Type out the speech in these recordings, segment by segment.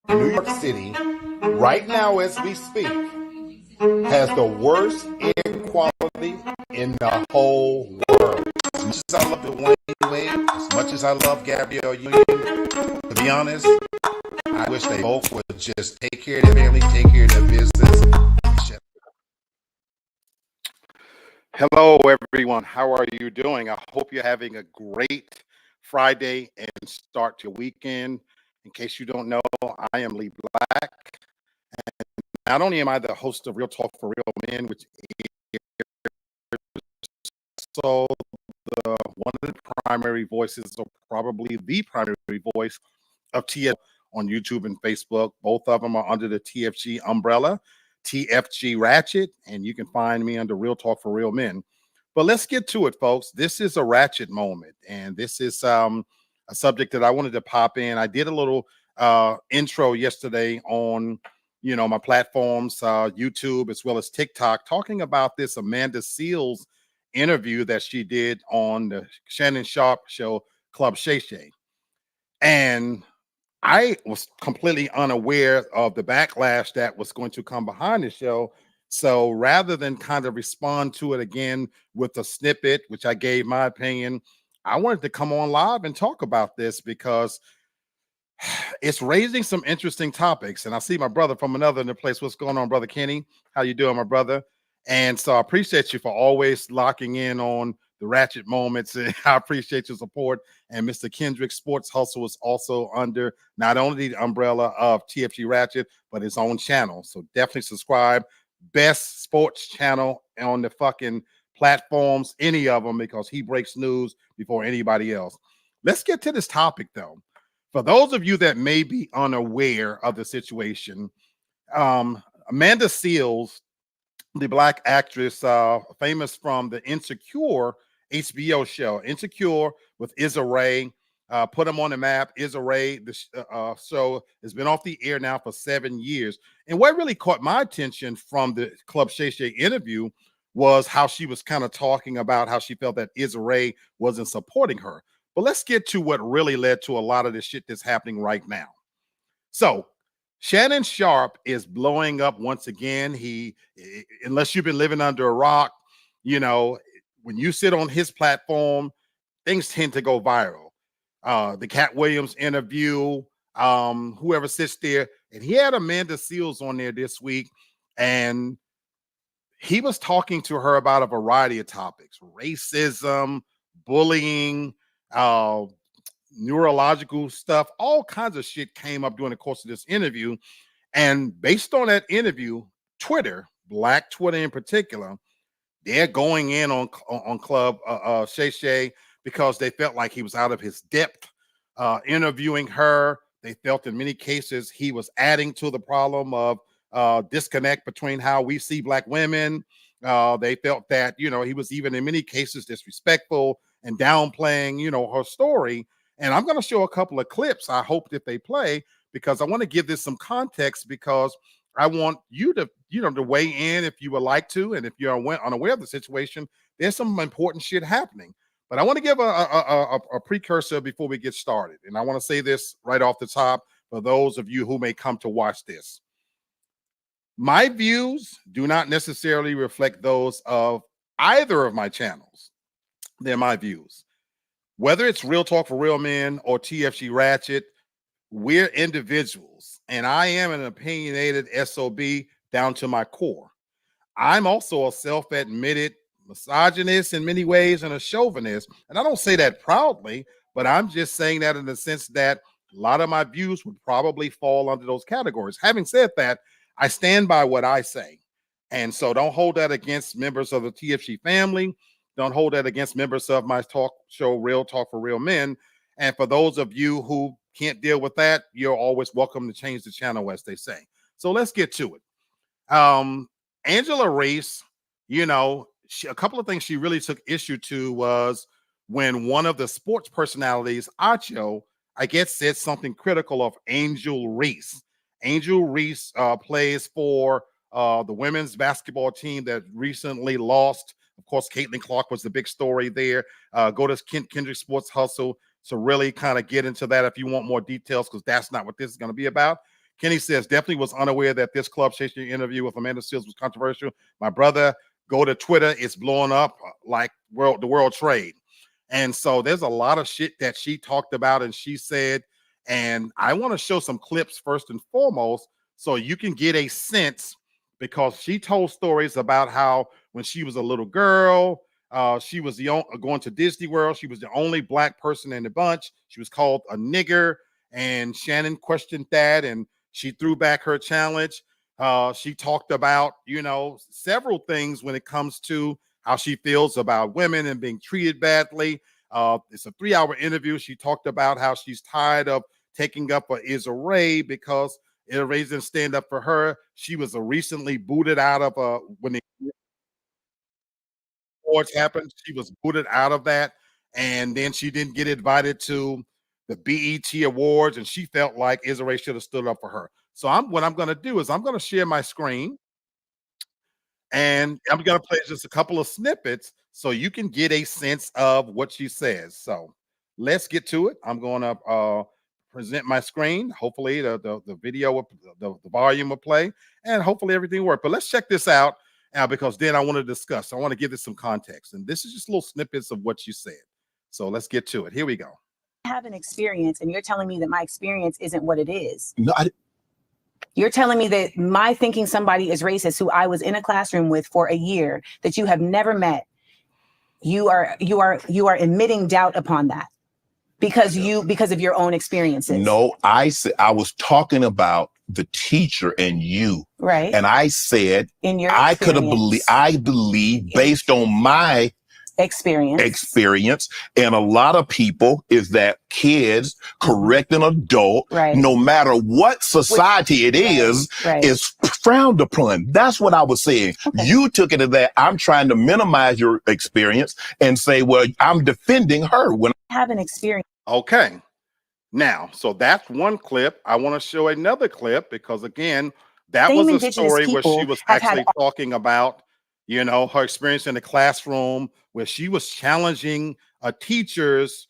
New York City, right now as we speak, has the worst air quality in the whole world. As much as I love Dwayne Wade, as much as I love Gabrielle Union, to be honest, I wish they both would just take care of their family, take care of their business. Hello, everyone. How are you doing? I hope you're having a great Friday and start your weekend. In case you don't know, I am Lee Black. And not only am I the host of Real Talk for Real Men, which is also one of the primary voices, or probably the primary voice of TFG on YouTube and Facebook. Both of them are under the TFG umbrella, TFG Ratchet, and you can find me under Real Talk for Real Men. But let's get to it, folks. This is a ratchet moment, and this is a subject that I wanted to pop in. I did a little intro yesterday on, my platforms, YouTube as well as TikTok, talking about this Amanda Seales interview that she did on the Shannon Sharpe show, Club Shay. And I was completely unaware of the backlash that was going to come behind the show. So rather than kind of respond to it again with a snippet, which I gave my opinion, I wanted to come on live and talk about this because it's raising some interesting topics. And I see my brother from another place. What's going on, Brother Kenny? How you doing, my brother? And so I appreciate you for always locking in on the ratchet moments. And I appreciate your support. And Mr. Kendrick Sports Hustle is also under not only the umbrella of TFG Ratchet, but his own channel. So definitely subscribe. Best sports channel on the fucking platforms, any of them, because he breaks news before anybody else. Let's get to this topic, though. For those of you that may be unaware of the situation, Amanda Seales, the Black actress, famous from the Insecure HBO show, Insecure with Issa Rae, put them on the map. Issa Rae, the show has been off the air now for 7 years. And what really caught my attention from the Club Shay Shay interview was how she was kind of talking about how she felt that Issa Rae wasn't supporting her. But let's get to what really led to a lot of the shit that's happening right now. So Shannon Sharpe is blowing up once again. Unless you've been living under a rock, when you sit on his platform, things tend to go viral. The Cat Williams interview, whoever sits there, and he had Amanda Seales on there this week, and he was talking to her about a variety of topics: racism, bullying, neurological stuff, all kinds of shit came up during the course of this interview. And based on that interview, Twitter, Black Twitter in particular, they're going in on Club Shay Shay because they felt like he was out of his depth interviewing her. They felt in many cases he was adding to the problem of disconnect between how we see Black women. They felt that, he was even in many cases disrespectful and downplaying, her story. And I'm going to show a couple of clips, I hope that they play, because I want to give this some context, because I want you to, to weigh in if you would like to. And if you're unaware of the situation, there's some important shit happening. But I want to give a precursor before we get started. And I want to say this right off the top for those of you who may come to watch this. My views do not necessarily reflect those of either of my channels. They're my views. Whether it's Real Talk for Real Men or TFG Ratchet, we're individuals, and I am an opinionated SOB down to my core. I'm also a self-admitted misogynist in many ways and a chauvinist, and I don't say that proudly, but I'm just saying that in the sense that a lot of my views would probably fall under those categories. Having said that, I stand by what I say, and so don't hold that against members of the TFG family. Don't hold that against members of my talk show, Real Talk for Real Men. And for those of you who can't deal with that, you're always welcome to change the channel, as they say. So let's get to it. Angela Reese, a couple of things she really took issue to was when one of the sports personalities, Acho, I guess, said something critical of Angel Reese. Angel Reese plays for the women's basketball team that recently lost. Of course, Caitlin Clark was the big story there. Go to Kendrick Sports Hustle to really kind of get into that if you want more details, because that's not what this is going to be about. Kenny says, definitely was unaware that this Club Shay Shay interview with Amanda Seales was controversial. My brother, go to Twitter. It's blowing up like the world trade. And so there's a lot of shit that she talked about and she said, and I want to show some clips first and foremost so you can get a sense, because she told stories about how when she was a little girl, she was going to Disney World. She was the only black person in the bunch. She was called a nigger, and Shannon questioned that, and she threw back her challenge. She talked about, several things when it comes to how she feels about women and being treated badly. It's a 3-hour interview. She talked about how she's tired of taking up for Issa Rae because Issa Rae didn't stand up for her. She was recently booted out of when the awards happened. She was booted out of that, and then she didn't get invited to the BET Awards, and she felt like Issa Rae should have stood up for her. So what I'm going to do is I'm going to share my screen, and I'm going to play just a couple of snippets so you can get a sense of what she says. So let's get to it. I'm going to present my screen. Hopefully the video, the volume will play, and hopefully everything works. But let's check this out because then I want to discuss. I want to give this some context. And this is just little snippets of what you said. So let's get to it. Here we go. I have an experience, and you're telling me that my experience isn't what it is. No, You're telling me that my thinking somebody is racist, who I was in a classroom with for a year, that you have never met, you are emitting doubt upon that because of your own experiences. No, I was talking about the teacher and you. Right. And I said, in your I believe based on my experience, and a lot of people, is that kids correct an adult, right, no matter what society it is frowned upon. That's what I was saying. Okay. You took it as that I'm trying to minimize your experience and say, well, I'm defending her when I have an experience. Okay. Now, so that's one clip. I want to show another clip because, again, that was a story where she was actually talking about, her experience in the classroom where she was challenging a teacher's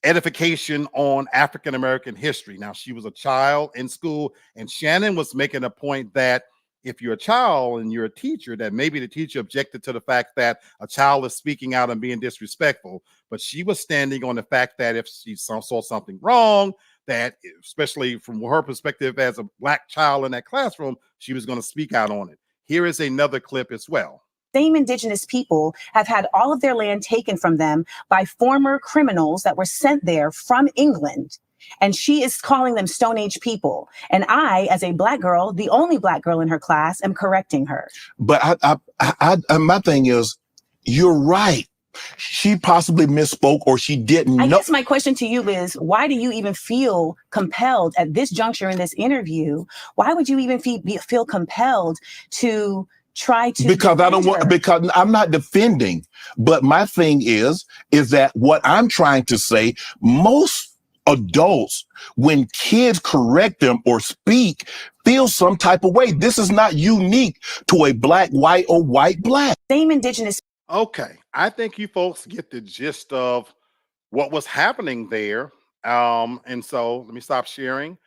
edification on African-American history. Now, she was a child in school, and Shannon was making a point that if you're a child and you're a teacher, that maybe the teacher objected to the fact that a child is speaking out and being disrespectful. But she was standing on the fact that if she saw something wrong, that especially from her perspective as a black child in that classroom, she was going to speak out on it. Here is another clip as well. Same indigenous people have had all of their land taken from them by former criminals that were sent there from England. And she is calling them Stone Age people. And I, as a black girl, the only black girl in her class, am correcting her. But my thing is, you're right. She possibly misspoke or she didn't know. I guess my question to you is, why do you even feel compelled at this juncture in this interview? Why would you even feel compelled to try to? Because because I'm not defending. But my thing is that what I'm trying to say, most adults, when kids correct them or speak, feel some type of way. This is not unique to a black, white, or white, black. Same indigenous. Okay, I think you folks get the gist of what was happening there. And so let me stop sharing.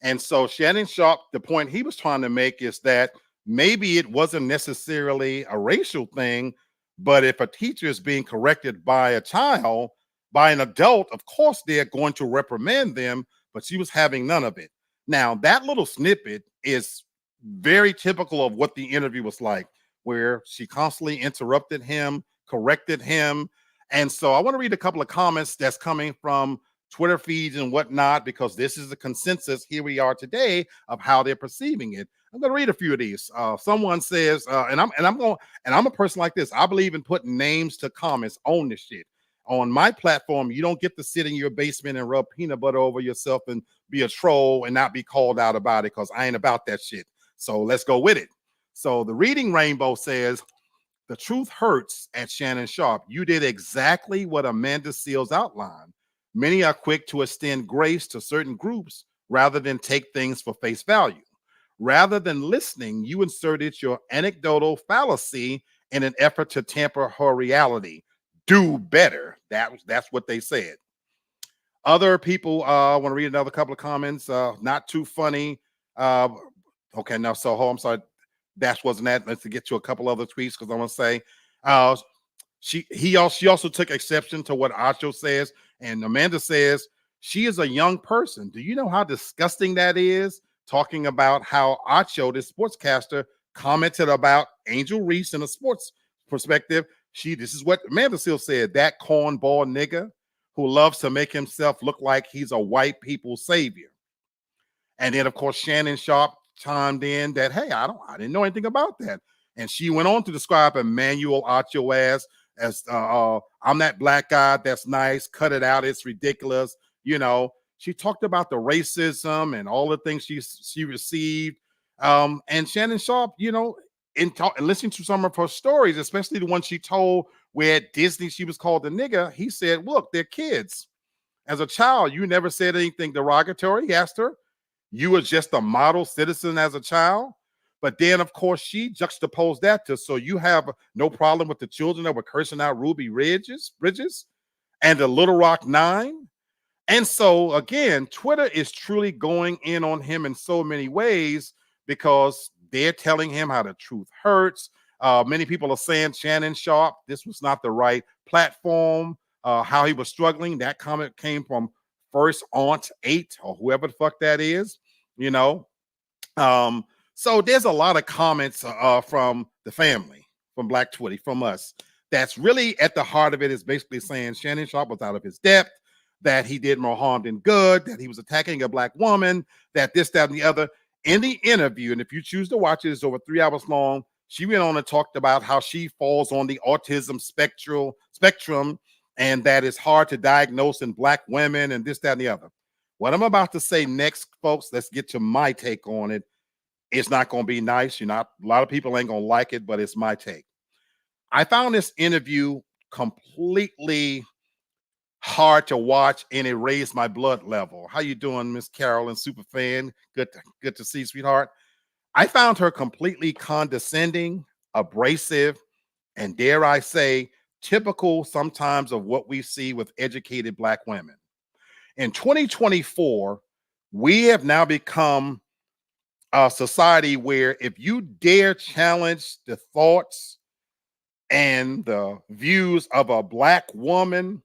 And so Shannon Sharp, the point he was trying to make is that maybe it wasn't necessarily a racial thing, but if a teacher is being corrected by a child, by an adult, of course, they're going to reprimand them, but she was having none of it. Now, that little snippet is very typical of what the interview was like, where she constantly interrupted him, corrected him. And so I want to read a couple of comments that's coming from Twitter feeds and whatnot, because this is the consensus here we are today of how they're perceiving it. I'm going to read a few of these. Someone says, and I'm a person like this. I believe in putting names to comments on this shit. On my platform, you don't get to sit in your basement and rub peanut butter over yourself and be a troll and not be called out about it, because I ain't about that shit. So let's go with it. So the Reading Rainbow says, the truth hurts at Shannon Sharp. You did exactly what Amanda Seales outlined. Many are quick to extend grace to certain groups rather than take things for face value. Rather than listening, you inserted your anecdotal fallacy in an effort to tamper her reality. Do better. That's what they said. Other people want to read another couple of comments. Not too funny. Okay, now so I'm sorry. That wasn't that. Let's get to a couple other tweets because I want to say she also took exception to what Acho says, and Amanda says she is a young person. Do you know how disgusting that is? Talking about how Acho, this sportscaster, commented about Angel Reese in a sports perspective. This is what Amanda still said, that cornball nigga who loves to make himself look like he's a white people's savior. And then, of course, Shannon Sharp chimed in that, hey, I didn't know anything about that. And she went on to describe Emmanuel Acho as I'm that black guy that's nice, cut it out, it's ridiculous. You know, she talked about the racism and all the things she received. And Shannon Sharp, you know, and listening to some of her stories, especially the one she told where at Disney she was called a nigga, he said, look, they're kids. As a child, you never said anything derogatory. He asked her, you were just a model citizen as a child. But then, of course, she juxtaposed that to, so you have no problem with the children that were cursing out Ruby Bridges and the Little Rock Nine. And so, again, Twitter is truly going in on him in so many ways because they're telling him how the truth hurts. Many people are saying Shannon Sharp, this was not the right platform, how he was struggling. That comment came from First Aunt 8 or whoever the fuck that is, you know. So there's a lot of comments from the family, from Black Twitter, from us. That's really at the heart of it is basically saying Shannon Sharp was out of his depth, that he did more harm than good, that he was attacking a black woman, that this, that, and the other. In the interview, and if you choose to watch it, it's over 3 hours long, she went on and talked about how she falls on the autism spectrum and that it's hard to diagnose in black women and this, that, and the other. What I'm about to say next, folks, let's get to my take on it. It's not going to be nice. A lot of people ain't going to like it, but it's my take. I found this interview completely hard to watch, and it raised my blood level. How you doing, Miss Carolyn, super fan? Good to see you, sweetheart. I found her completely condescending, abrasive, and dare I say, typical sometimes of what we see with educated black women. In 2024, we have now become a society where if you dare challenge the thoughts and the views of a black woman,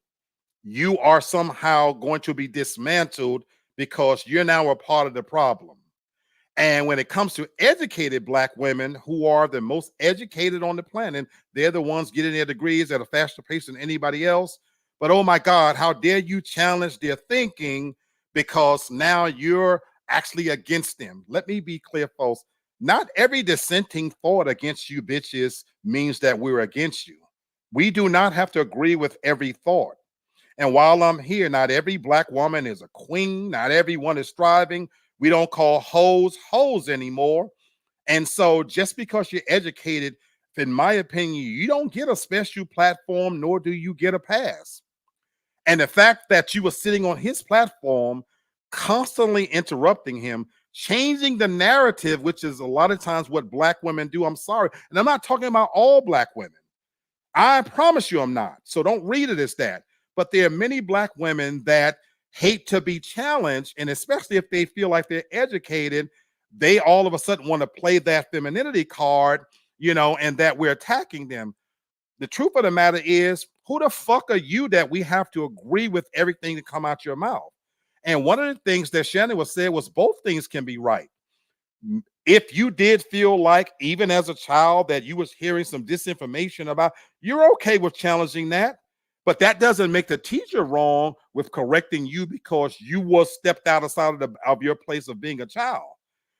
you are somehow going to be dismantled because you're now a part of the problem. And when it comes to educated black women who are the most educated on the planet, they're the ones getting their degrees at a faster pace than anybody else. But oh my God, how dare you challenge their thinking because now you're actually against them. Let me be clear, folks. Not every dissenting thought against you bitches means that we're against you. We do not have to agree with every thought. And while I'm here, not every black woman is a queen. Not everyone is striving. We don't call hoes anymore. And so just because you're educated, in my opinion, you don't get a special platform, nor do you get a pass. And the fact that you were sitting on his platform, constantly interrupting him, changing the narrative, which is a lot of times what black women do. I'm sorry. And I'm not talking about all black women. I promise you I'm not. So don't read it as that. But there are many black women that hate to be challenged, and especially if they feel like they're educated, they all of a sudden want to play that femininity card, you know, and that we're attacking them. The truth of the matter is, who the fuck are you that we have to agree with everything that come out your mouth? And one of the things that Shannon was said was both things can be right. If you did feel like, even as a child, that you was hearing some disinformation about, you're okay with challenging that. But that doesn't make the teacher wrong with correcting you because you was stepped outside of your place of being a child.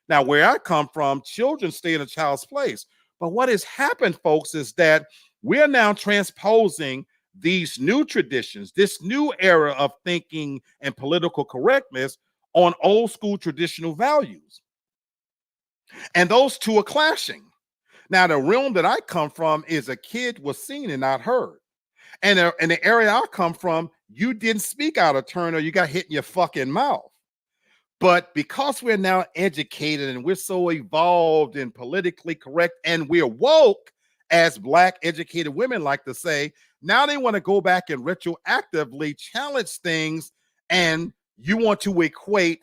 Now, where I come from, children stay in a child's place. But what has happened, folks, is that we're now transposing these new traditions, this new era of thinking and political correctness on old school traditional values. And those two are clashing. Now, the realm that I come from is a kid was seen and not heard. And in the area I come from, you didn't speak out of turn or you got hit in your fucking mouth. But because we're now educated and we're so evolved and politically correct and we're woke, as black educated women like to say, now they want to go back and retroactively challenge things And you want to equate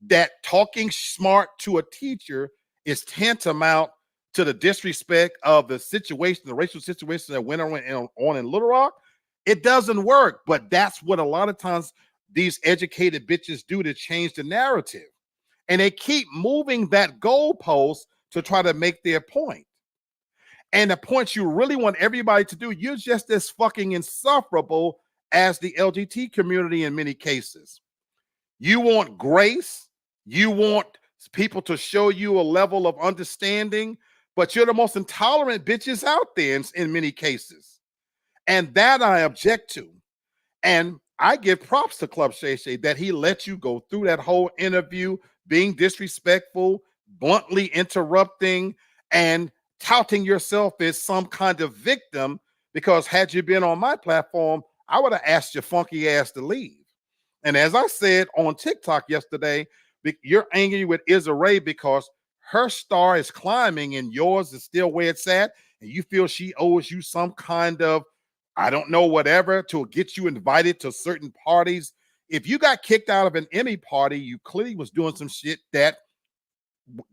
that talking smart to a teacher is tantamount to the disrespect of the situation, the racial situation that went on in Little Rock. It doesn't work, but that's what a lot of times these educated bitches do to change the narrative. And they keep moving that goalpost to try to make their point. And the points you really want everybody to do, you're just as fucking insufferable as the LGBT community in many cases. You want grace, you want people to show you a level of understanding, but you're the most intolerant bitches out there in many cases. And that I object to. And I give props to Club Shay that he let you go through that whole interview, being disrespectful, bluntly interrupting, and touting yourself as some kind of victim, because had you been on my platform, I would have asked your funky ass to leave. And as I said on TikTok yesterday, you're angry with Issa Rae because her star is climbing and yours is still where it's at, and you feel she owes you some kind of, I don't know, whatever, to get you invited to certain parties. If you got kicked out of an Emmy party, you clearly was doing some shit that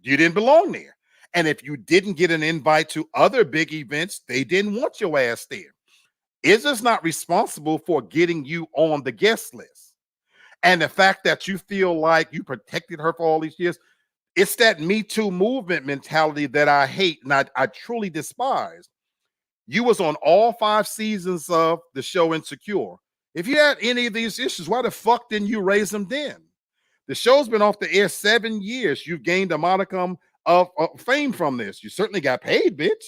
you didn't belong there. And if you didn't get an invite to other big events, they didn't want your ass there. Izza's not responsible for getting you on the guest list. And the fact that you feel like you protected her for all these years, it's that Me Too movement mentality that I hate and I truly despise. You was on all 5 seasons of the show Insecure. If you had any of these issues, why the fuck didn't you raise them then? The show's been off the air 7 years. You've gained a modicum of fame from this. You certainly got paid, bitch.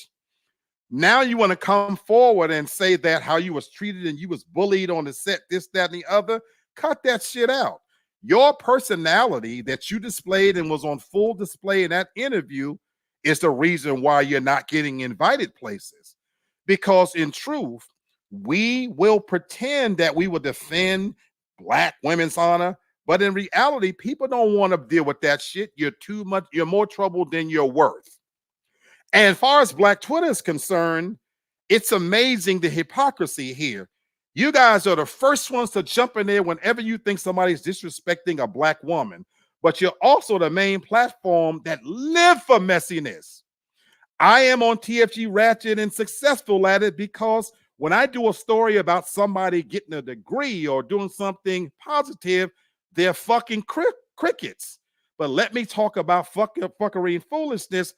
Now you want to come forward and say that how you was treated and you was bullied on the set, this, that, and the other. Cut that shit out. Your personality that you displayed and was on full display in that interview is the reason why you're not getting invited places. Because in truth, we will pretend that we will defend Black women's honor, but in reality, people don't want to deal with that shit. You're more trouble than you're worth. And as far as Black Twitter is concerned, it's amazing the hypocrisy here. You guys are the first ones to jump in there whenever you think somebody's disrespecting a Black woman, but you're also the main platform that live for messiness. I am on TFG Ratchet and successful at it because when I do a story about somebody getting a degree or doing something positive, they're fucking crickets. But let me talk about fuckery and foolishness.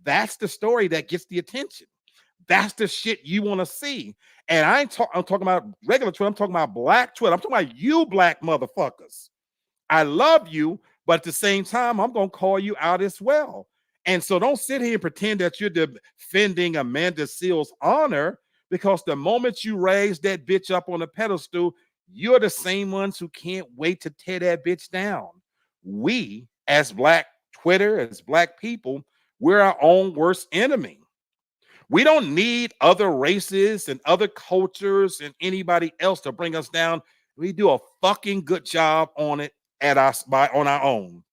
That's the story that gets the attention. That's the shit you want to see. And I'm talking about regular Twitter. I'm talking about Black Twitter. I'm talking about you Black motherfuckers. I love you, but at the same time, I'm going to call you out as well. And so don't sit here and pretend that you're defending Amanda Seales' honor, because the moment you raise that bitch up on a pedestal, you're the same ones who can't wait to tear that bitch down. We, as Black Twitter, as Black people, we're our own worst enemy. We don't need other races and other cultures and anybody else to bring us down. We do a fucking good job on it on our own.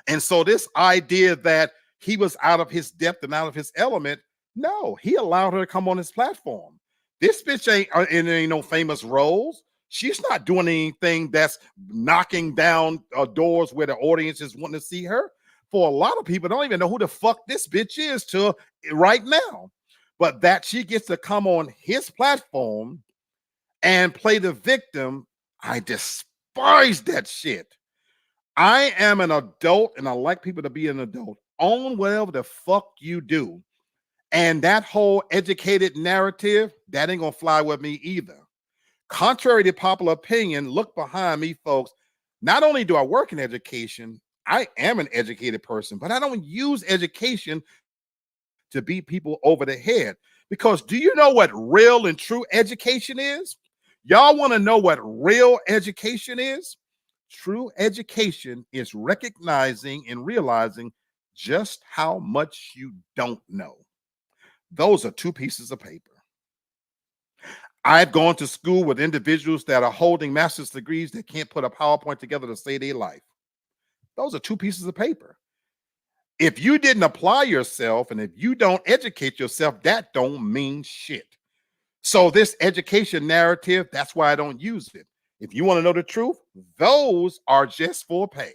And so this idea that he was out of his depth and out of his element, no, he allowed her to come on his platform. This bitch ain't no famous roles. She's not doing anything that's knocking down doors where the audience is wanting to see her. For a lot of people, don't even know who the fuck this bitch is to right now. But that she gets to come on his platform and play the victim, I despise that shit. I am an adult and I like people to be an adult. Own whatever the fuck you do. And that whole educated narrative, that ain't gonna fly with me either. Contrary to popular opinion, look behind me, folks. Not only do I work in education, I am an educated person, but I don't use education to beat people over the head. Because do you know what real and true education is? Y'all want to know what real education is? True education is recognizing and realizing just how much you don't know. Those are 2 pieces of paper. I've gone to school with individuals that are holding master's degrees that can't put a PowerPoint together to save their life. Those are 2 pieces of paper. If you didn't apply yourself and if you don't educate yourself, that don't mean shit. So this education narrative, that's why I don't use it. If you want to know the truth, those are just for pay.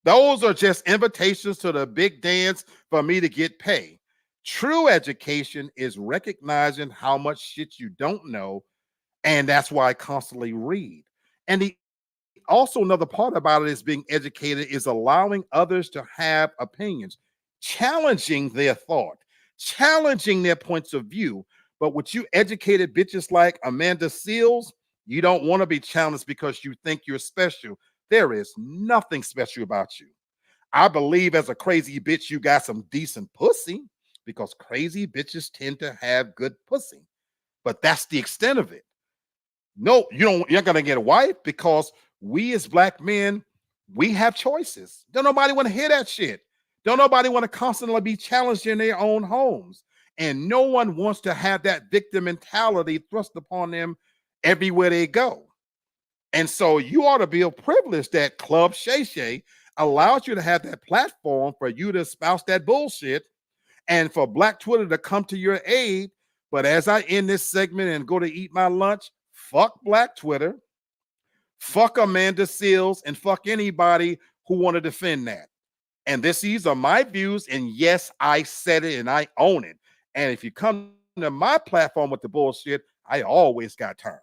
Those are just invitations to the big dance for me to get paid. True education is recognizing how much shit you don't know, and that's why I constantly read. And also another part about it is being educated is allowing others to have opinions, challenging their thought, challenging their points of view. But with you educated bitches like Amanda Seals, you don't want to be challenged because you think you're special. There is nothing special about you. I believe as a crazy bitch, you got some decent pussy because crazy bitches tend to have good pussy. But that's the extent of it. No, you're not gonna get a wife because we as black men, we have choices. Don't nobody want to hear that shit. Don't nobody want to constantly be challenged in their own homes. And no one wants to have that victim mentality thrust upon them everywhere they go. And so you ought to be a privilege that Club Shay allows you to have that platform for you to espouse that bullshit and for Black Twitter to come to your aid. But as I end this segment and go to eat my lunch, fuck Black Twitter, fuck Amanda Seals, and fuck anybody who want to defend that. And these are my views, and yes, I said it and I own it. And if you come to my platform with the bullshit, I always got time.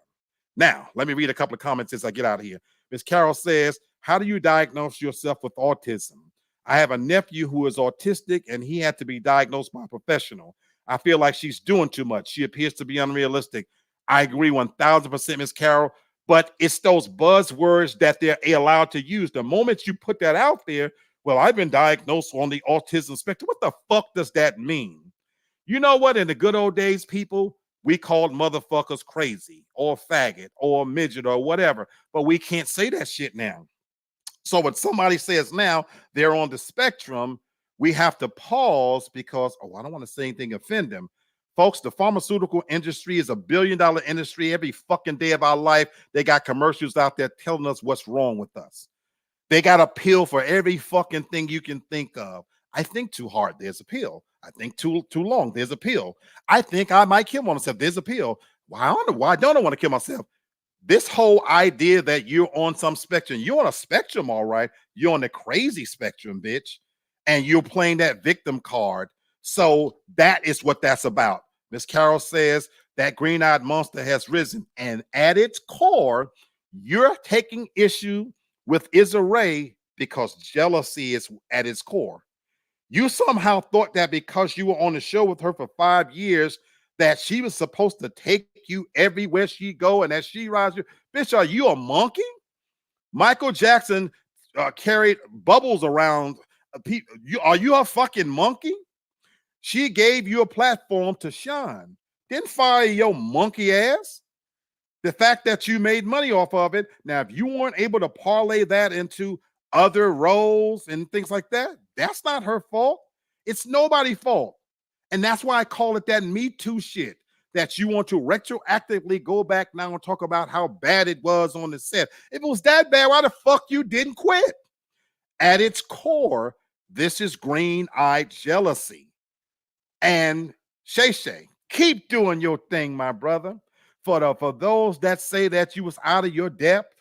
Now, let me read a couple of comments as I get out of here. Miss Carol says, how do you diagnose yourself with autism? I have a nephew who is autistic, and he had to be diagnosed by a professional. I feel like she's doing too much. She appears to be unrealistic. I agree 1000%, Miss Carol, but it's those buzzwords that they're allowed to use. The moment you put that out there, well, I've been diagnosed on the autism spectrum. What the fuck does that mean? You know what? In the good old days, people, we called motherfuckers crazy or faggot or midget or whatever, but we can't say that shit now. So when somebody says now they're on the spectrum, we have to pause because, I don't want to say anything offend them. Folks, the pharmaceutical industry is $1 billion industry. Every fucking day of our life, they got commercials out there telling us what's wrong with us. They got a pill for every fucking thing you can think of. I think too hard, there's a pill. I think too long, there's a pill. I think I might kill myself, there's a pill. Why don't I want to kill myself? This whole idea that you're on some spectrum, you're on a spectrum, all right. You're on the crazy spectrum, bitch. And you're playing that victim card. So that is what that's about. Miss Carol says that green-eyed monster has risen. And at its core, you're taking issue with Issa Rae because jealousy is at its core. You somehow thought that because you were on the show with her for 5 years, that she was supposed to take you everywhere she go, and as she rides you, bitch, are you a monkey? Michael Jackson carried bubbles around people. Are you a fucking monkey? She gave you a platform to shine. Didn't fire your monkey ass. The fact that you made money off of it. Now, if you weren't able to parlay that into other roles and things like that, that's not her fault. It's nobody's fault. And that's why I call it that Me Too shit, that you want to retroactively go back now and talk about how bad it was on the set. If it was that bad, why the fuck you didn't quit? At its core, this is green-eyed jealousy. And Shay, keep doing your thing, my brother. For those that say that you was out of your depth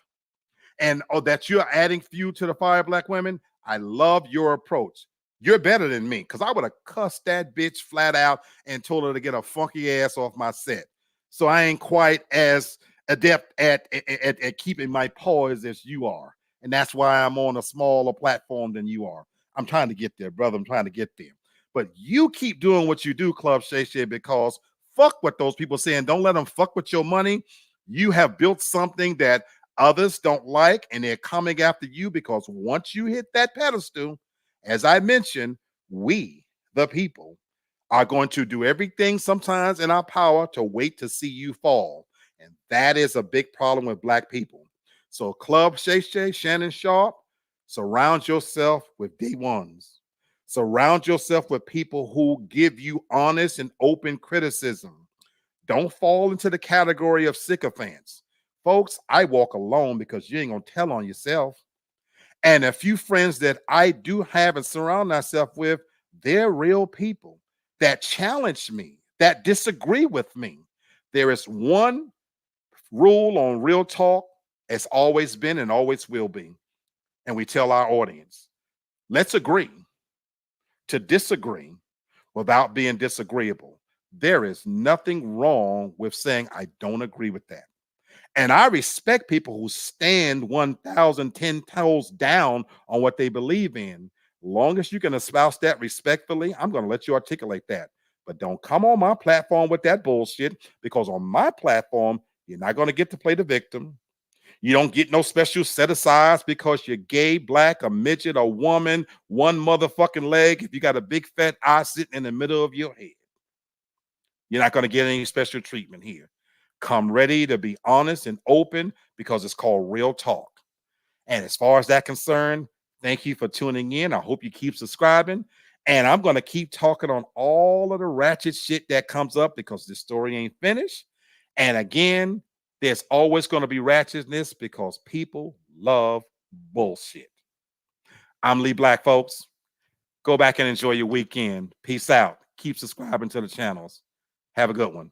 or that you're adding fuel to the fire, black women, I love your approach. You're better than me because I would have cussed that bitch flat out and told her to get a funky ass off my set. So I ain't quite as adept at keeping my poise as you are. And that's why I'm on a smaller platform than you are. I'm trying to get there, brother. I'm trying to get there. But you keep doing what you do, Club Shay, because fuck what those people saying. Don't let them fuck with your money. You have built something that others don't like, and they're coming after you because once you hit that pedestal, as I mentioned, we, the people, are going to do everything sometimes in our power to wait to see you fall. And that is a big problem with black people. So Club Shay, Shannon Sharp, surround yourself with D1s. Surround yourself with people who give you honest and open criticism. Don't fall into the category of sycophants. Folks, I walk alone because you ain't going to tell on yourself. And a few friends that I do have and surround myself with, they're real people that challenge me, that disagree with me. There is one rule on Real Talk It's always been and always will be. And we tell our audience, let's agree to disagree without being disagreeable. There is nothing wrong with saying, I don't agree with that. And I respect people who stand 1,010 toes down on what they believe in. Long as you can espouse that respectfully, I'm going to let you articulate that. But don't come on my platform with that bullshit, because on my platform, you're not going to get to play the victim. You don't get no special set asides because you're gay, black, a midget, a woman, one motherfucking leg. If you got a big fat eye sitting in the middle of your head, you're not going to get any special treatment here. Come ready to be honest and open, because it's called real talk. And as far as that concerned, thank you for tuning in. I hope you keep subscribing. And I'm going to keep talking on all of the ratchet shit that comes up, because this story ain't finished. And again, there's always going to be ratchetness, because people love bullshit. I'm Lee Black, folks. Go back and enjoy your weekend. Peace out. Keep subscribing to the channels. Have a good one.